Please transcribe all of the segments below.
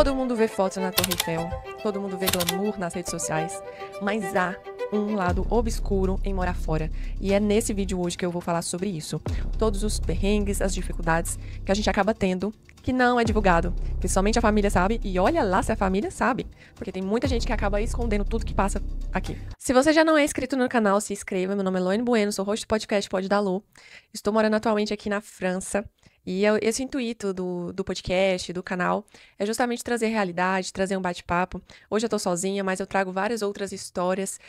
Todo mundo vê fotos na Torre Eiffel, todo mundo vê glamour nas redes sociais, mas há um lado obscuro em morar fora. E é nesse vídeo hoje que eu vou falar sobre isso. Todos os perrengues, as dificuldades que a gente acaba tendo, que não é divulgado, que somente a família sabe, e olha lá se a família sabe, porque tem muita gente que acaba escondendo tudo que passa aqui. Se você já não é inscrito no canal, se inscreva. Meu nome é Eloane Bueno, sou host do podcast Pode Dar Lu. Estou morando atualmente aqui na França. E esse intuito do podcast, do canal, é justamente trazer realidade, trazer um bate-papo. Hoje eu tô sozinha, mas eu trago várias outras histórias.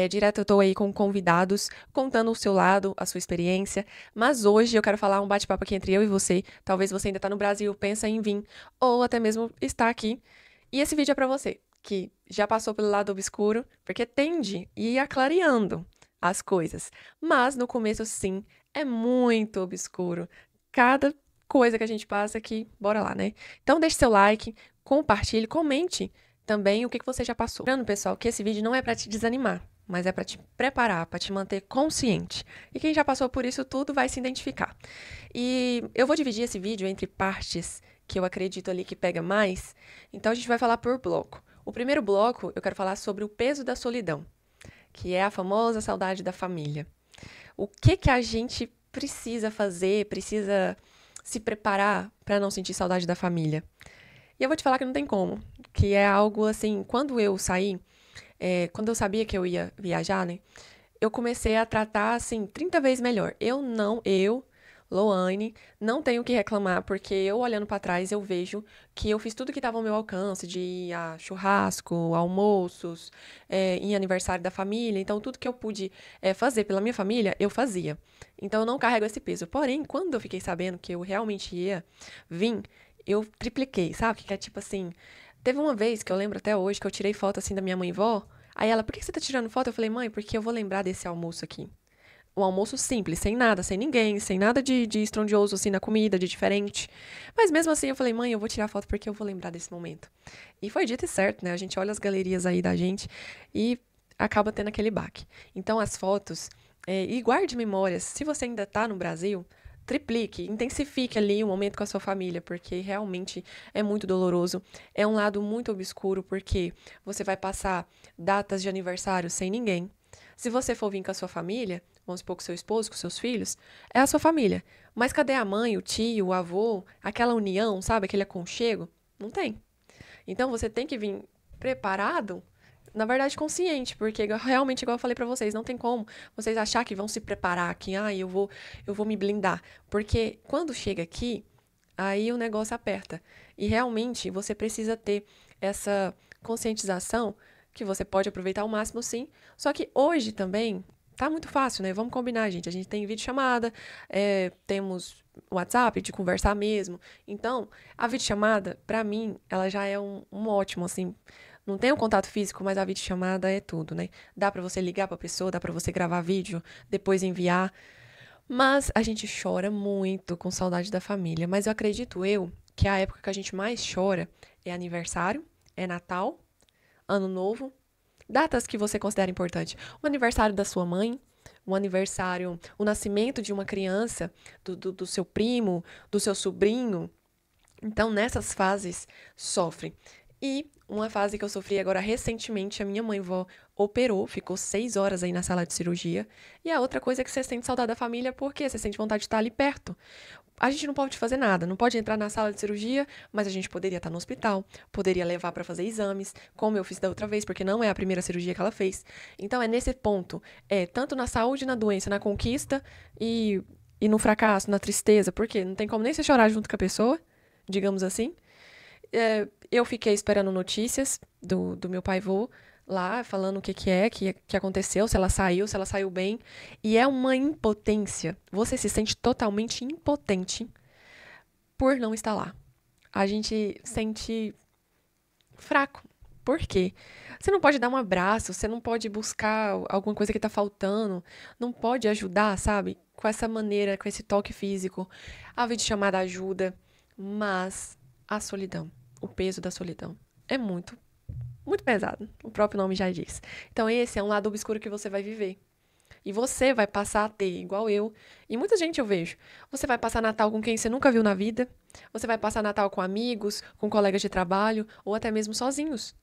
Direto eu tô aí com convidados, contando o seu lado, a sua experiência. Mas hoje eu quero falar um bate-papo aqui entre eu e você. Talvez você ainda tá no Brasil, pensa em vir, ou até mesmo está aqui. E esse vídeo é pra você, que já passou pelo lado obscuro, porque tende a ir clareando as coisas. Mas no começo, sim, é muito obscuro. Cada coisa que a gente passa aqui, bora lá, né? Então deixe seu like, compartilhe, comente também o que você já passou. Lembrando, pessoal, que esse vídeo não é pra te desanimar, mas é pra te preparar, pra te manter consciente. E quem já passou por isso tudo vai se identificar. E eu vou dividir esse vídeo entre partes que eu acredito ali que pega mais. Então a gente vai falar por bloco. O primeiro bloco, eu quero falar sobre o peso da solidão, que é a famosa saudade da família. O que a gente precisa fazer, precisa se preparar para não sentir saudade da família. E eu vou te falar que não tem como, que é algo assim, quando eu saí, quando eu sabia que eu ia viajar, né, eu comecei a tratar assim 30 vezes melhor. Loane, não tenho o que reclamar, porque eu olhando para trás eu vejo que eu fiz tudo que estava ao meu alcance, de ir a churrasco, almoços, em aniversário da família, então tudo que eu pude fazer pela minha família, eu fazia. Então eu não carrego esse peso. Porém, quando eu fiquei sabendo que eu realmente ia vir, eu tripliquei, sabe? Que é tipo assim, teve uma vez que eu lembro até hoje que eu tirei foto assim da minha mãe e vó, aí ela, por que você tá tirando foto? Eu falei, mãe, porque eu vou lembrar desse almoço aqui. Um almoço simples, sem nada, sem ninguém, sem nada de estrondioso assim na comida, de diferente. Mas mesmo assim eu falei, mãe, eu vou tirar foto porque eu vou lembrar desse momento. E foi dito e certo, né? A gente olha as galerias aí da gente e acaba tendo aquele baque. Então as fotos, e guarde memórias. Se você ainda tá no Brasil, triplique, intensifique ali o momento com a sua família, porque realmente é muito doloroso. É um lado muito obscuro, porque você vai passar datas de aniversário sem ninguém. Se você for vir com a sua família, vamos supor com seu esposo, com seus filhos, é a sua família. Mas cadê a mãe, o tio, o avô, aquela união, sabe? Aquele aconchego? Não tem. Então você tem que vir preparado, na verdade consciente, porque realmente, igual eu falei pra vocês, não tem como vocês achar que vão se preparar, que eu vou me blindar. Porque quando chega aqui, aí o negócio aperta. E realmente você precisa ter essa conscientização que você pode aproveitar ao máximo, sim. Só que hoje também tá muito fácil, né? Vamos combinar, gente. A gente tem videochamada, temos WhatsApp de conversar mesmo. Então, a videochamada, pra mim, ela já é um ótimo, assim. Não tem um contato físico, mas a videochamada é tudo, né? Dá pra você ligar pra pessoa, dá pra você gravar vídeo, depois enviar. Mas a gente chora muito com saudade da família. Mas eu acredito que a época que a gente mais chora é aniversário, é Natal, Ano Novo, datas que você considera importante. O aniversário da sua mãe, o aniversário, o nascimento de uma criança, do seu primo, do seu sobrinho. Então, nessas fases, sofre. E uma fase que eu sofri agora recentemente, a minha mãe-vó operou, ficou 6 horas aí na sala de cirurgia. E a outra coisa é que você sente saudade da família porque você sente vontade de estar ali perto. A gente não pode fazer nada, não pode entrar na sala de cirurgia, mas a gente poderia estar no hospital, poderia levar para fazer exames, como eu fiz da outra vez, porque não é a primeira cirurgia que ela fez. Então é nesse ponto, tanto na saúde, na doença, na conquista e no fracasso, na tristeza, porque não tem como nem você chorar junto com a pessoa, digamos assim. Eu fiquei esperando notícias do meu pai-vô lá, falando o que aconteceu, se ela saiu bem. E é uma impotência. Você se sente totalmente impotente por não estar lá. A gente sente fraco. Por quê? Você não pode dar um abraço, você não pode buscar alguma coisa que tá faltando, não pode ajudar, sabe? Com essa maneira, com esse toque físico. A videochamada ajuda, mas a solidão, o peso da solidão é muito pesado. O próprio nome já diz. Então esse é um lado obscuro que você vai viver. E você vai passar a ter, igual eu, e muita gente eu vejo, você vai passar Natal com quem você nunca viu na vida, Você vai passar Natal com amigos, com colegas de trabalho ou até mesmo sozinhos.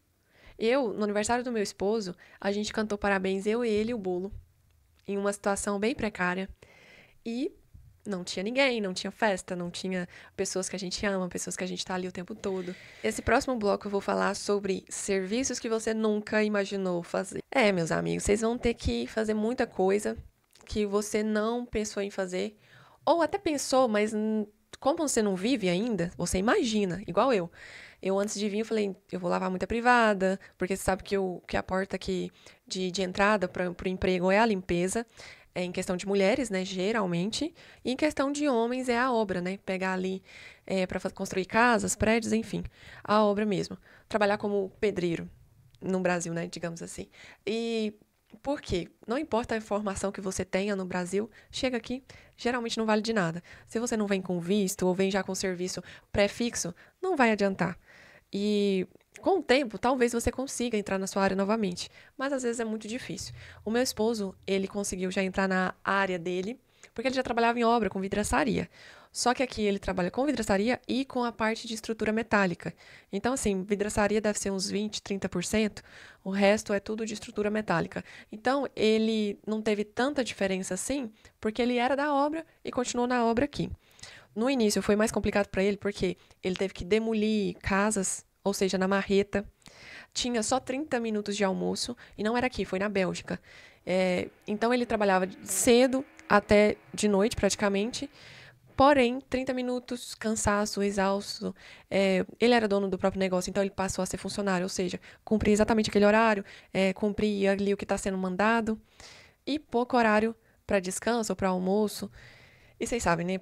Eu, no aniversário do meu esposo, a gente cantou parabéns, eu, ele e o bolo, em uma situação bem precária. E não tinha ninguém, não tinha festa, não tinha pessoas que a gente ama, pessoas que a gente tá ali o tempo todo. Esse próximo bloco eu vou falar sobre serviços que você nunca imaginou fazer. É, meus amigos, vocês vão ter que fazer muita coisa que você não pensou em fazer, ou até pensou, mas como você não vive ainda, você imagina, igual eu. Eu, antes de vir, eu falei, eu vou lavar muita privada, porque você sabe que a porta aqui de entrada para o emprego é a limpeza, é em questão de mulheres, né, geralmente, e em questão de homens é a obra, né, pegar ali para construir casas, prédios, enfim, a obra mesmo. Trabalhar como pedreiro no Brasil, né, digamos assim. E por quê? Não importa a informação que você tenha no Brasil, chega aqui, geralmente não vale de nada. Se você não vem com visto ou vem já com serviço pré-fixo, não vai adiantar. E com o tempo, talvez você consiga entrar na sua área novamente, mas às vezes é muito difícil. O meu esposo, ele conseguiu já entrar na área dele, porque ele já trabalhava em obra com vidraçaria. Só que aqui ele trabalha com vidraçaria e com a parte de estrutura metálica. Então, assim, vidraçaria deve ser uns 20, 30%, o resto é tudo de estrutura metálica. Então, ele não teve tanta diferença assim, porque ele era da obra e continuou na obra aqui. No início foi mais complicado para ele porque ele teve que demolir casas, ou seja, na marreta. Tinha só 30 minutos de almoço e não era aqui, foi na Bélgica. Então ele trabalhava cedo até de noite praticamente. Porém, 30 minutos, cansaço, exausto. Ele era dono do próprio negócio, então ele passou a ser funcionário, ou seja, cumpria exatamente aquele horário, cumpria ali o que está sendo mandado, e pouco horário para descanso ou para almoço. E vocês sabem, né,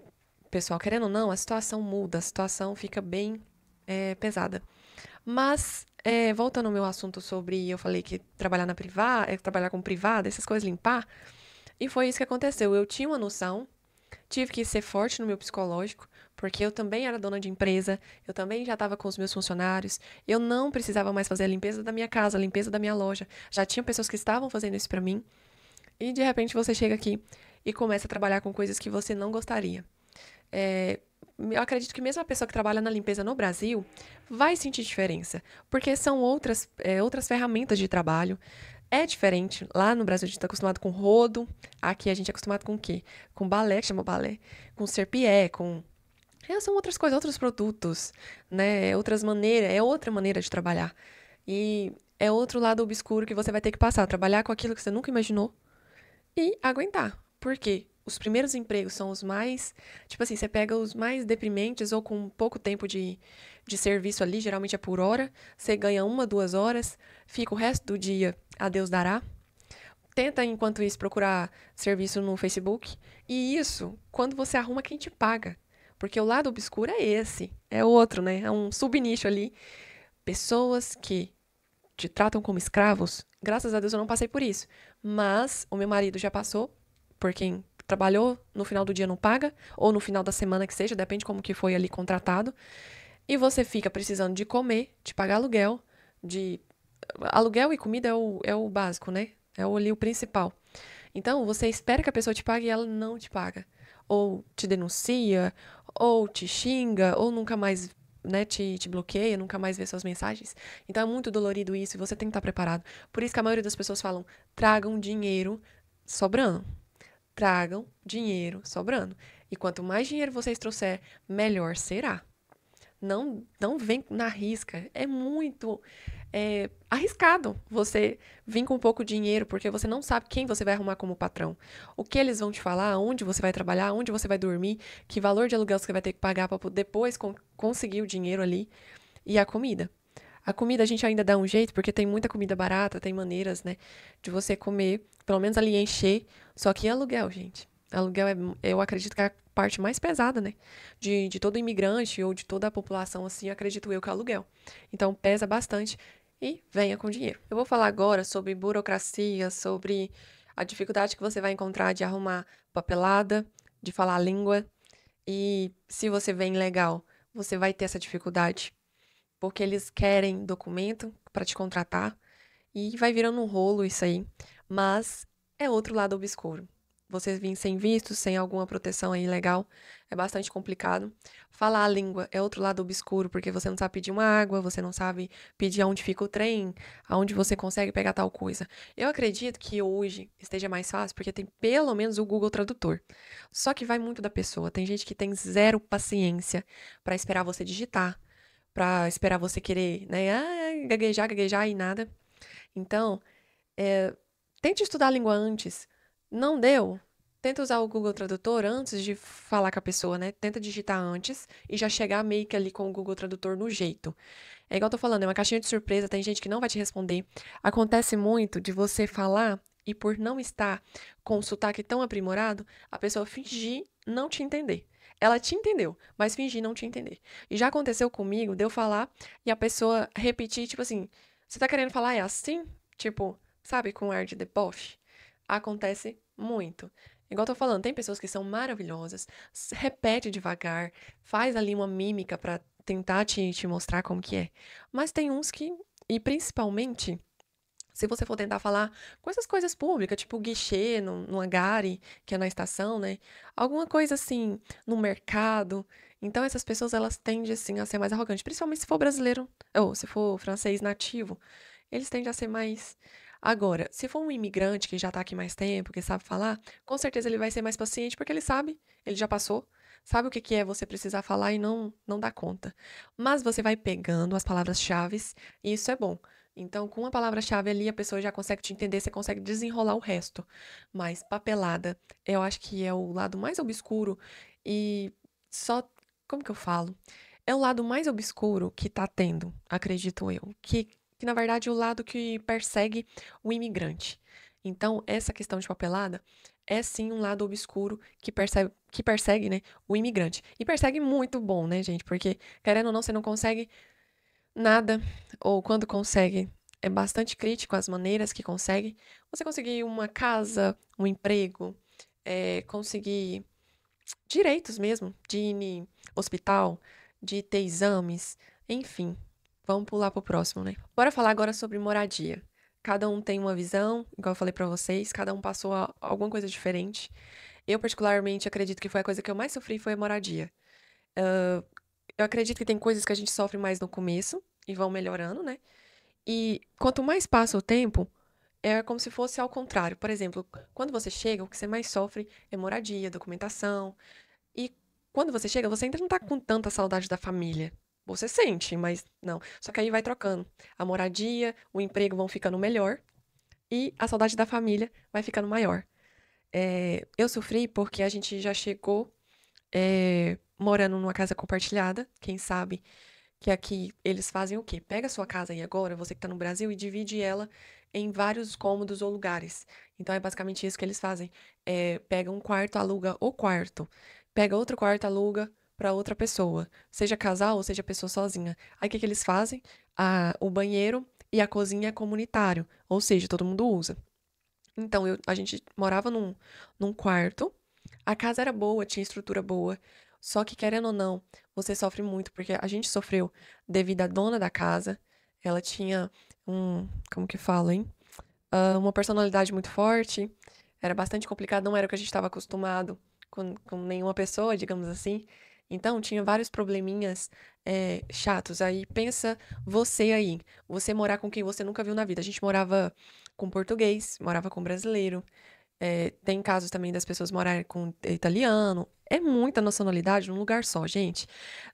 pessoal, querendo ou não, a situação muda, a situação fica bem pesada. Mas, voltando ao meu assunto sobre, eu falei que trabalhar na privada, trabalhar com privada, essas coisas, limpar, e foi isso que aconteceu. Eu tinha uma noção, tive que ser forte no meu psicológico, porque eu também era dona de empresa, eu também já estava com os meus funcionários, eu não precisava mais fazer a limpeza da minha casa, a limpeza da minha loja. Já tinha pessoas que estavam fazendo isso para mim, e de repente você chega aqui e começa a trabalhar com coisas que você não gostaria. É, eu acredito que mesmo a pessoa que trabalha na limpeza no Brasil vai sentir diferença, porque são outras ferramentas de trabalho. É diferente. Lá no Brasil a gente está acostumado com rodo, aqui a gente é acostumado com o quê? Com balé, que chama balé, com serpié, com. São outras coisas, outros produtos, né? Outras maneiras, é outra maneira de trabalhar. E é outro lado obscuro que você vai ter que passar, trabalhar com aquilo que você nunca imaginou e aguentar. Por quê? Os primeiros empregos são os mais. Tipo assim, você pega os mais deprimentes ou com pouco tempo de serviço ali, geralmente é por hora. Você ganha 1, 2 horas, fica o resto do dia a Deus dará. Tenta, enquanto isso, procurar serviço no Facebook. E isso, quando você arruma quem te paga. Porque o lado obscuro é esse. É outro, né? É um subnicho ali. Pessoas que te tratam como escravos. Graças a Deus eu não passei por isso. Mas o meu marido já passou por quem trabalhou, no final do dia não paga, ou no final da semana que seja, depende como que foi ali contratado, e você fica precisando de comer, de pagar aluguel, de... Aluguel e comida é o básico, né? É ali o principal. Então, você espera que a pessoa te pague e ela não te paga. Ou te denuncia, ou te xinga, ou nunca mais, né, te bloqueia, nunca mais vê suas mensagens. Então, é muito dolorido isso e você tem que estar preparado. Por isso que a maioria das pessoas falam, tragam dinheiro sobrando. Tragam dinheiro sobrando. E quanto mais dinheiro vocês trouxer, melhor será. Não vem na risca. É muito arriscado você vir com pouco dinheiro, porque você não sabe quem você vai arrumar como patrão. O que eles vão te falar, onde você vai trabalhar, onde você vai dormir, que valor de aluguel você vai ter que pagar para depois conseguir o dinheiro ali. E a comida. A comida a gente ainda dá um jeito, porque tem muita comida barata, tem maneiras, né, de você comer, pelo menos ali encher. Só que aluguel, gente. Aluguel eu acredito que é a parte mais pesada, né, de todo imigrante ou de toda a população, assim, acredito eu que é aluguel. Então pesa bastante e venha com dinheiro. Eu vou falar agora sobre burocracia, sobre a dificuldade que você vai encontrar de arrumar papelada, de falar a língua. E se você vem legal, você vai ter essa dificuldade porque eles querem documento para te contratar e vai virando um rolo isso aí. Mas é outro lado obscuro. você vir sem visto, sem alguma proteção aí legal, é bastante complicado. Falar a língua é outro lado obscuro, porque você não sabe pedir uma água, você não sabe pedir aonde fica o trem, aonde você consegue pegar tal coisa. Eu acredito que hoje esteja mais fácil, porque tem pelo menos o Google Tradutor. Só que vai muito da pessoa. Tem gente que tem zero paciência pra esperar você digitar, pra esperar você querer, né, gaguejar, gaguejar e nada. Então, é, tente estudar a língua antes. Não deu? Tenta usar o Google Tradutor antes de falar com a pessoa, né? Tenta digitar antes e já chegar meio que ali com o Google Tradutor no jeito. É igual eu tô falando, é uma caixinha de surpresa, tem gente que não vai te responder. Acontece muito de você falar e por não estar com o sotaque tão aprimorado, a pessoa fingir não te entender. Ela te entendeu, mas fingir não te entender. E já aconteceu comigo de eu falar e a pessoa repetir, tipo assim, você tá querendo falar é assim? Tipo, sabe, com ar de deboche? Acontece muito. Igual eu tô falando, tem pessoas que são maravilhosas, repete devagar, faz ali uma mímica pra tentar te mostrar como que é. Mas tem uns que, e principalmente, se você for tentar falar com essas coisas públicas, tipo guichê no Hangari, que é na estação, né? Alguma coisa assim, no mercado. Então essas pessoas, elas tendem, assim, a ser mais arrogantes. Principalmente se for brasileiro, ou se for francês nativo. Eles tendem a ser mais. Agora, se for um imigrante que já tá aqui mais tempo, que sabe falar, com certeza ele vai ser mais paciente, porque ele sabe, ele já passou, sabe o que que é você precisar falar e não dá conta. Mas você vai pegando as palavras-chaves, e isso é bom. Então, com a palavra-chave ali, a pessoa já consegue te entender, você consegue desenrolar o resto. Mas papelada, eu acho que é o lado mais obscuro e só. Como que eu falo? É o lado mais obscuro que tá tendo, acredito eu. Que na verdade é o lado que persegue o imigrante. Então, essa questão de papelada é sim um lado obscuro que persegue, né, o imigrante. E persegue muito bom, né, gente? Porque, querendo ou não, você não consegue nada, ou quando consegue, é bastante crítico as maneiras que consegue. Você conseguir uma casa, um emprego, conseguir direitos mesmo, de ir em hospital, de ter exames, enfim. Vamos pular pro próximo, né? Bora falar agora sobre moradia. Cada um tem uma visão, igual eu falei pra vocês, cada um passou alguma coisa diferente. Eu, particularmente, acredito que foi a coisa que eu mais sofri foi a moradia. Eu acredito que tem coisas que a gente sofre mais no começo e vão melhorando, né? E quanto mais passa o tempo, é como se fosse ao contrário. Por exemplo, quando você chega, o que você mais sofre é moradia, documentação. E quando você chega, você ainda não tá com tanta saudade da família. Você sente, mas não. Só que aí vai trocando. A moradia, o emprego vão ficando melhor e a saudade da família vai ficando maior. Eu sofri porque a gente já chegou morando numa casa compartilhada. Quem sabe que aqui eles fazem o quê? Pega a sua casa aí agora, você que tá no Brasil, e divide ela em vários cômodos ou lugares. Então é basicamente isso que eles fazem. Pega um quarto, aluga o quarto. Pega outro quarto, aluga para outra pessoa. Seja casal ou seja pessoa sozinha. Aí o que que eles fazem? O banheiro e a cozinha é comunitário. Ou seja, todo mundo usa. Então a gente morava num quarto. A casa era boa, tinha estrutura boa. Só que, querendo ou não, você sofre muito, porque a gente sofreu devido à dona da casa. Ela tinha como que fala, hein? Uma personalidade muito forte. Era bastante complicado, não era o que a gente estava acostumado com nenhuma pessoa, digamos assim. Então, tinha vários probleminhas chatos. Aí, pensa você aí. Você morar com quem você nunca viu na vida. A gente morava com português, morava com brasileiro. Tem casos também das pessoas morarem com italiano. É muita nacionalidade num lugar só, gente.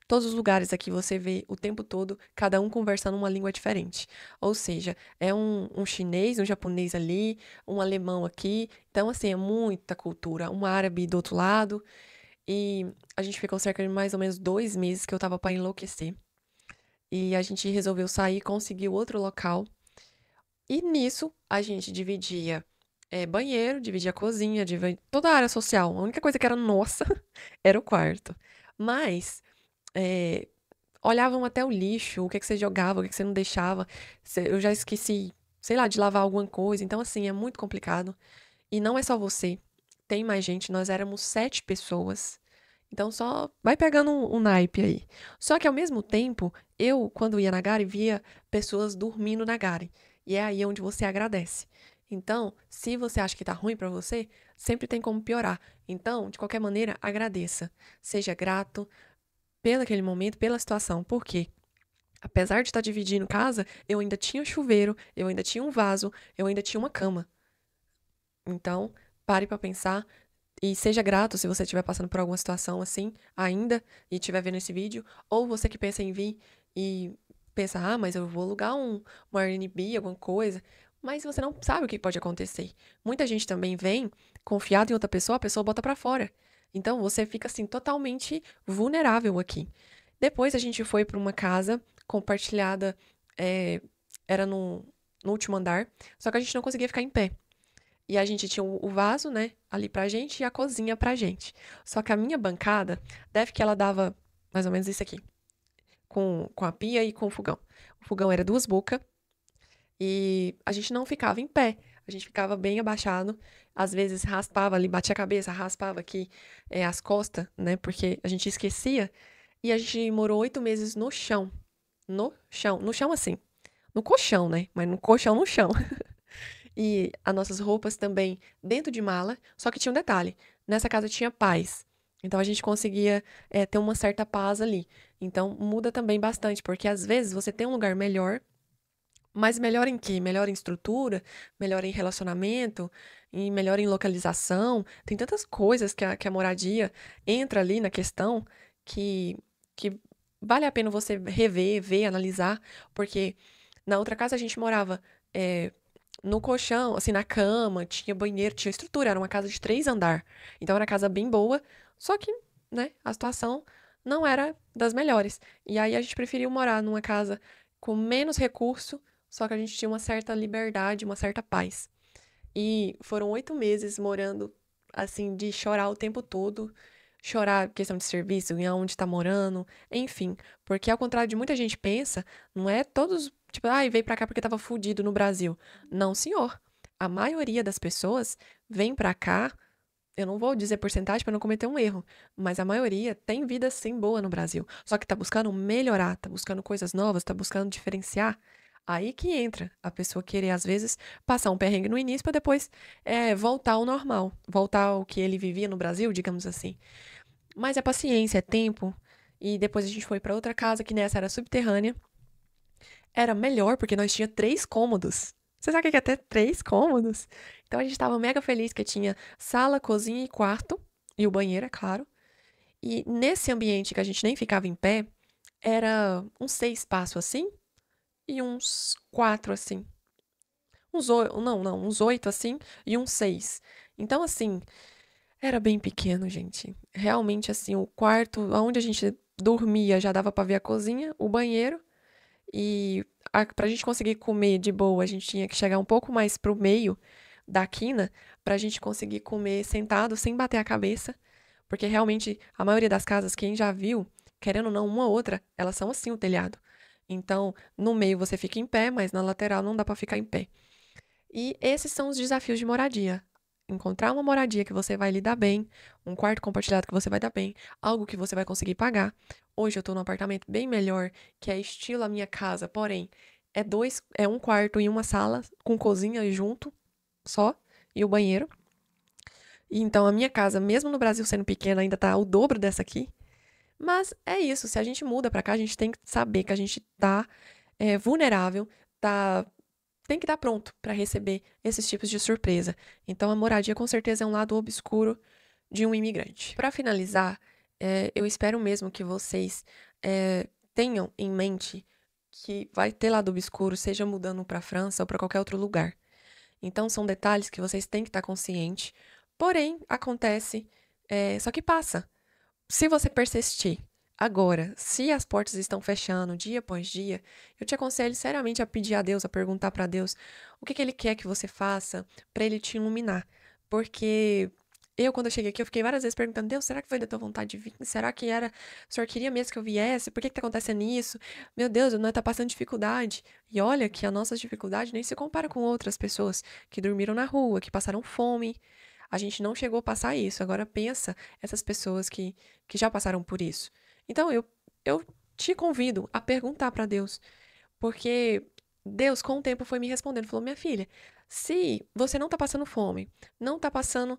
Todos os lugares aqui você vê o tempo todo, cada um conversando uma língua diferente. Ou seja, é um chinês, um japonês ali, um alemão aqui. Então, assim, é muita cultura. Um árabe do outro lado. E a gente ficou cerca de mais ou menos 2 meses que eu tava pra enlouquecer. E a gente resolveu sair, conseguiu outro local. E nisso, a gente dividia banheiro, dividia cozinha, dividia toda a área social. A única coisa que era nossa era o quarto. Mas, é, olhavam até o lixo, o que que você jogava, o que que você não deixava. Eu já esqueci, sei lá, de lavar alguma coisa. Então, assim, é muito complicado. E não é só você. Tem mais gente. Nós éramos 7 pessoas. Então, só vai pegando um naipe aí. Só que, ao mesmo tempo, eu, quando ia na Gari, via pessoas dormindo na Gari. E é aí onde você agradece. Então, se você acha que tá ruim pra você, sempre tem como piorar. Então, de qualquer maneira, agradeça. Seja grato pelo aquele momento, pela situação. Por quê? Apesar de estar dividindo casa, eu ainda tinha chuveiro, eu ainda tinha um vaso, eu ainda tinha uma cama. Então, pare pra pensar e seja grato se você estiver passando por alguma situação assim ainda e estiver vendo esse vídeo, ou você que pensa em vir e pensa, ah, mas eu vou alugar um Airbnb, alguma coisa, mas você não sabe o que pode acontecer. Muita gente também vem confiado em outra pessoa, a pessoa bota pra fora. Então você fica assim totalmente vulnerável aqui. Depois a gente foi pra uma casa compartilhada, é, era no último andar, só que a gente não conseguia ficar em pé. E a gente tinha o vaso, né, ali pra gente e a cozinha pra gente. Só que a minha bancada, deve que ela dava mais ou menos isso aqui, com a pia e com o fogão. O fogão era duas bocas e a gente não ficava em pé. A gente ficava bem abaixado, às vezes raspava ali, batia a cabeça, raspava aqui as costas, né, porque a gente esquecia. E a gente morou 8 meses no chão. No chão assim, no colchão, né, mas no colchão no chão. E as nossas roupas também dentro de mala, só que tinha um detalhe: nessa casa tinha paz. Então a gente conseguia ter uma certa paz ali. Então muda também bastante, porque às vezes você tem um lugar melhor, mas melhor em quê? Melhor em estrutura, melhor em relacionamento, e melhor em localização. Tem tantas coisas que a moradia entra ali na questão que vale a pena você rever, ver, analisar, porque na outra casa a gente morava. é, no colchão, assim, na cama, tinha banheiro, tinha estrutura, era uma casa de 3 andar. Então era uma casa bem boa, só que, né, a situação não era das melhores. E aí a gente preferiu morar numa casa com menos recurso, só que a gente tinha uma certa liberdade, uma certa paz. E foram 8 meses morando, assim, de chorar o tempo todo. Chorar questão de serviço, em onde tá morando, enfim. Porque ao contrário de muita gente pensa, não é todos, tipo, ai, veio pra cá porque tava fudido no Brasil. Não, senhor. A maioria das pessoas vem pra cá, eu não vou dizer porcentagem pra não cometer um erro, mas a maioria tem vida sim boa no Brasil. Só que tá buscando melhorar, tá buscando coisas novas, tá buscando diferenciar. Aí que entra a pessoa querer, às vezes, passar um perrengue no início pra depois voltar ao normal, voltar ao que ele vivia no Brasil, digamos assim. Mas é paciência, é tempo. E depois a gente foi pra outra casa, que nessa era subterrânea. Era melhor, porque nós tinha 3 cômodos. Você sabe o que é ter 3 cômodos? Então a gente tava mega feliz que tinha sala, cozinha e quarto. E o banheiro, é claro. E nesse ambiente que a gente nem ficava em pé, era uns 6 passos assim e uns 4 assim. Uns 8 assim e uns 6. Então, assim, era bem pequeno, gente. Realmente, assim, o quarto onde a gente dormia já dava pra ver a cozinha, o banheiro. E pra gente conseguir comer de boa, a gente tinha que chegar um pouco mais pro meio da quina pra gente conseguir comer sentado, sem bater a cabeça. Porque realmente, a maioria das casas, quem já viu, querendo ou não, uma ou outra, elas são assim o telhado. Então, no meio você fica em pé, mas na lateral não dá pra ficar em pé. E esses são os desafios de moradia. Encontrar uma moradia que você vai lidar bem, um quarto compartilhado que você vai dar bem, algo que você vai conseguir pagar. Hoje eu tô num apartamento bem melhor, que é estilo a minha casa, porém, é um quarto e uma sala com cozinha junto, só, e o banheiro. E então a minha casa, mesmo no Brasil sendo pequena, ainda tá o dobro dessa aqui. Mas é isso, se a gente muda pra cá, a gente tem que saber que a gente tá vulnerável, tá tem que estar pronto para receber esses tipos de surpresa. Então, a moradia com certeza é um lado obscuro de um imigrante. Para finalizar, eu espero mesmo que vocês tenham em mente que vai ter lado obscuro, seja mudando para a França ou para qualquer outro lugar. Então, são detalhes que vocês têm que estar consciente. Porém, acontece, só que passa. Se você persistir agora, se as portas estão fechando dia após dia, eu te aconselho seriamente a pedir a Deus, a perguntar para Deus o que que Ele quer que você faça para Ele te iluminar. Porque eu, quando eu cheguei aqui, eu fiquei várias vezes perguntando: Deus, será que foi da tua vontade de vir? Será que era, o Senhor queria mesmo que eu viesse? Por que que tá acontecendo isso? Meu Deus, nós tá passando dificuldade. E olha que a nossa dificuldade nem se compara com outras pessoas que dormiram na rua, que passaram fome. A gente não chegou a passar isso. Agora pensa essas pessoas que já passaram por isso. Então eu te convido a perguntar para Deus, porque Deus, com o tempo, foi me respondendo, falou: minha filha, se você não tá passando fome, não tá passando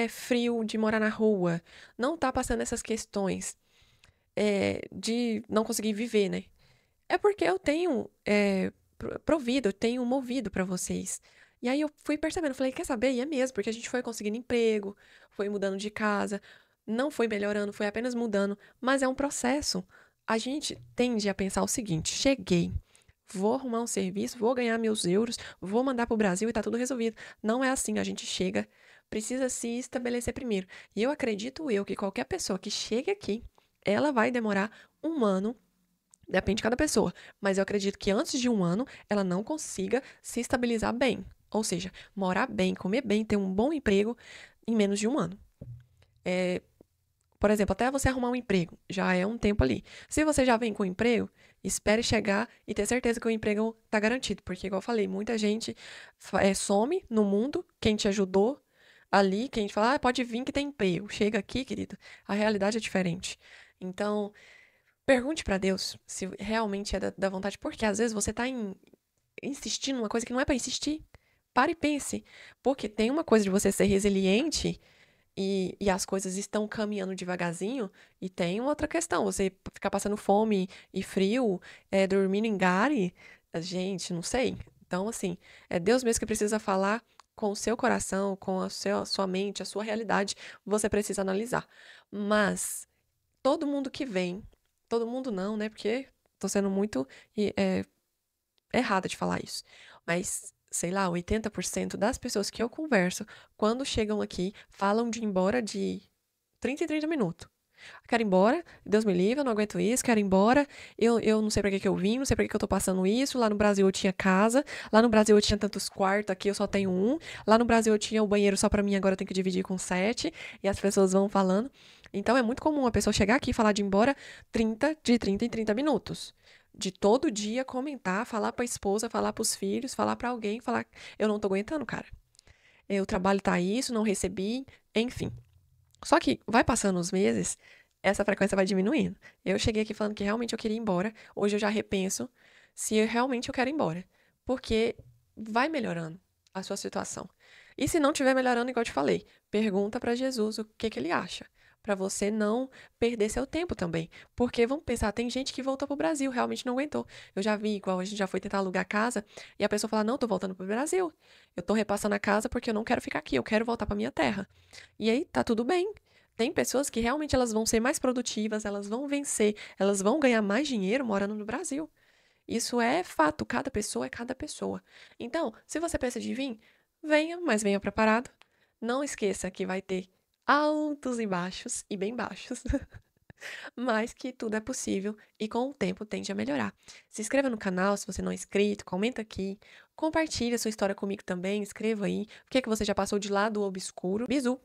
frio de morar na rua, não tá passando essas questões de não conseguir viver, né? É porque eu tenho provido, eu tenho movido pra vocês. E aí eu fui percebendo, falei, quer saber? E é mesmo, porque a gente foi conseguindo emprego, foi mudando de casa, não foi melhorando, foi apenas mudando, mas é um processo. A gente tende a pensar o seguinte: cheguei, vou arrumar um serviço, vou ganhar meus euros, vou mandar pro Brasil e tá tudo resolvido. Não é assim, a gente chega, precisa se estabelecer primeiro. E eu acredito que qualquer pessoa que chegue aqui, ela vai demorar um ano. Depende de cada pessoa. Mas eu acredito que antes de um ano ela não consiga se estabilizar bem. Ou seja, morar bem, comer bem, ter um bom emprego em menos de um ano. Por exemplo, até você arrumar um emprego, já é um tempo ali. Se você já vem com o emprego, espere chegar e ter certeza que o emprego está garantido. Porque, igual eu falei, muita gente some no mundo, quem te ajudou ali, quem te fala, pode vir que tem emprego. Chega aqui, querido, a realidade é diferente. Então, pergunte pra Deus se realmente é da vontade, porque às vezes você tá insistindo numa coisa que não é pra insistir. Pare e pense. Porque tem uma coisa de você ser resiliente e as coisas estão caminhando devagarzinho, e tem outra questão, você ficar passando fome e frio, dormindo em gare, gente, não sei. Então, assim, é Deus mesmo que precisa falar com o seu coração, com a sua mente, a sua realidade, você precisa analisar. Mas todo mundo que vem, todo mundo não, né? Porque tô sendo muito errada de falar isso. Mas, sei lá, 80% das pessoas que eu converso, quando chegam aqui, falam de ir embora de 30 em 30 minutos. Quero ir embora, Deus me livre, eu não aguento isso, quero ir embora, eu não sei pra que eu vim, não sei pra que eu tô passando isso, lá no Brasil eu tinha casa, lá no Brasil eu tinha tantos quartos, aqui eu só tenho um, lá no Brasil eu tinha o banheiro só pra mim, agora eu tenho que dividir com 7, e as pessoas vão falando. Então é muito comum a pessoa chegar aqui e falar de ir embora de 30 em 30 minutos. De todo dia comentar, falar pra esposa, falar pros filhos, falar pra alguém, falar, eu não tô aguentando, cara. O trabalho tá isso, não recebi, enfim. Só que vai passando os meses, essa frequência vai diminuindo. Eu cheguei aqui falando que realmente eu queria ir embora. Hoje eu já repenso se realmente eu quero ir embora. Porque vai melhorando a sua situação. E se não estiver melhorando, igual eu te falei, pergunta para Jesus o que que ele acha. Para você não perder seu tempo também. Porque vamos pensar, tem gente que voltou pro Brasil, realmente não aguentou. Eu já vi, igual a gente já foi tentar alugar casa, e a pessoa fala: não, tô voltando pro Brasil. Eu tô repassando a casa porque eu não quero ficar aqui, eu quero voltar pra minha terra. E aí tá tudo bem. Tem pessoas que realmente elas vão ser mais produtivas, elas vão vencer, elas vão ganhar mais dinheiro morando no Brasil. Isso é fato, cada pessoa é cada pessoa. Então, se você pensa de vir, venha, mas venha preparado. Não esqueça que vai ter altos e baixos, e bem baixos, mas que tudo é possível e com o tempo tende a melhorar. Se inscreva no canal se você não é inscrito, comenta aqui, compartilhe a sua história comigo também, escreva aí o que você já passou de lado obscuro. Bisu!